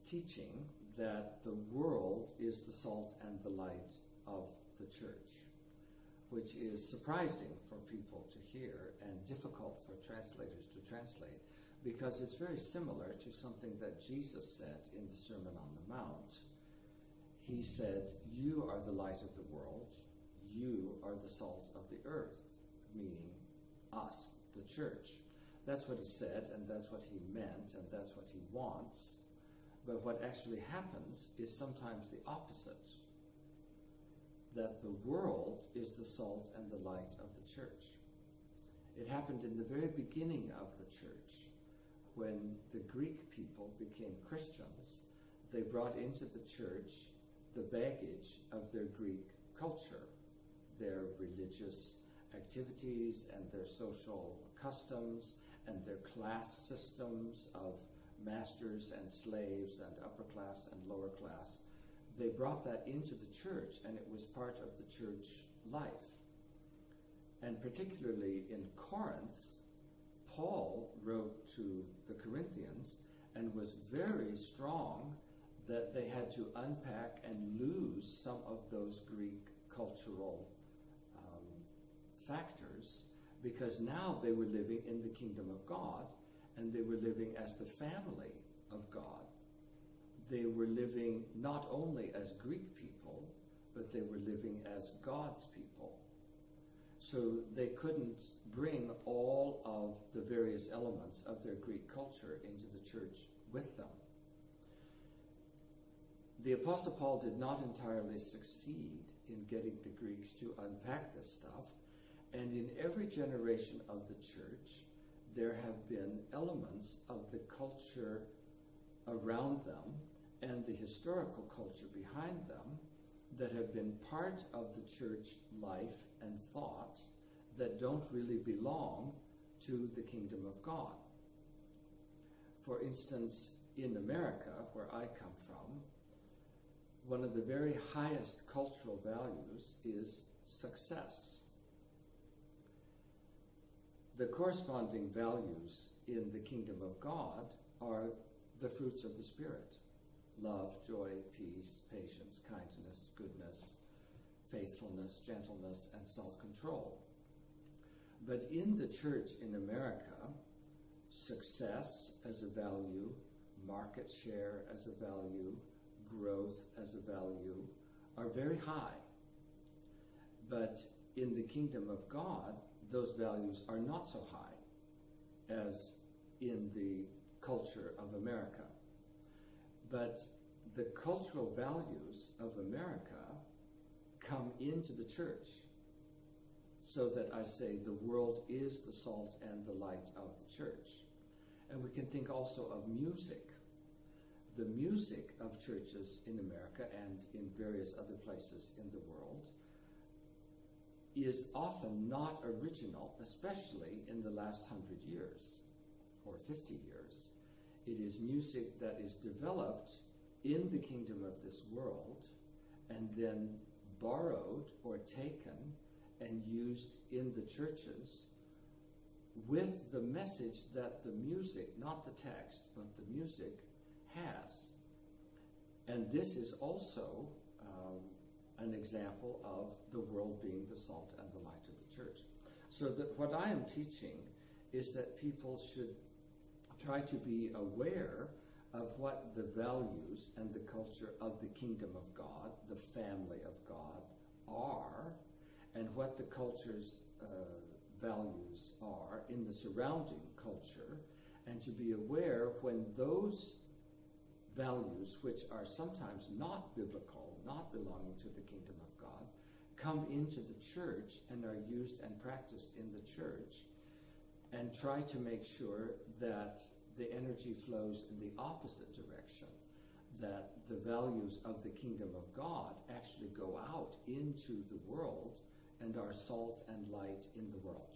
teaching that the world is the salt and the light of the church, which is surprising for people to hear and difficult for translators to translate, because it's very similar to something that Jesus said in the Sermon on the Mount. He said, "You are the light of the world, you are the salt of the earth," meaning us, the church. That's what he said, and that's what he meant, and that's what he wants. But what actually happens is sometimes the opposite, that the world is the salt and the light of the church. It happened in the very beginning of the church. When the Greek people became Christians, they brought into the church the baggage of their Greek culture, their religious activities and their social customs and their class systems of masters and slaves and upper class and lower class. They brought that into the church, and it was part of the church life. And particularly in Corinth, Paul wrote to the Corinthians and was very strong that they had to unpack and lose some of those Greek cultural factors, because now they were living in the kingdom of God, and they were living as the family of God. They were living not only as Greek people, but they were living as God's people. So they couldn't bring all of the various elements of their Greek culture into the church with them. The Apostle Paul did not entirely succeed in getting the Greeks to unpack this stuff, and in every generation of the church, there have been elements of the culture around them and the historical culture behind them that have been part of the church life and thought that don't really belong to the kingdom of God. For instance, in America, where I come from, one of the very highest cultural values is success. The corresponding values in the kingdom of God are the fruits of the Spirit: love, joy, peace, patience, kindness, goodness, faithfulness, gentleness, and self-control. But in the church in America, success as a value, market share as a value, growth as a value are very high. But in the kingdom of God, those values are not so high as in the culture of America. But the cultural values of America come into the church, so that I say the world is the salt and the light of the church. And we can think also of music. The music of churches in America and in various other places in the world is often not original, especially in the last 100 years or 50 years. It is music that is developed in the kingdom of this world and then borrowed or taken and used in the churches with the message that the music, not the text, but the music has. And this is also an example of the world being the salt and the light of the church. So that what I am teaching is that people should try to be aware of what the values and the culture of the kingdom of God, the family of God, are, and what the culture's values are in the surrounding culture, and to be aware when those values, which are sometimes not biblical, not belonging to the kingdom of God, come into the church and are used and practiced in the church, and try to make sure that the energy flows in the opposite direction, that the values of the kingdom of God actually go out into the world and are salt and light in the world.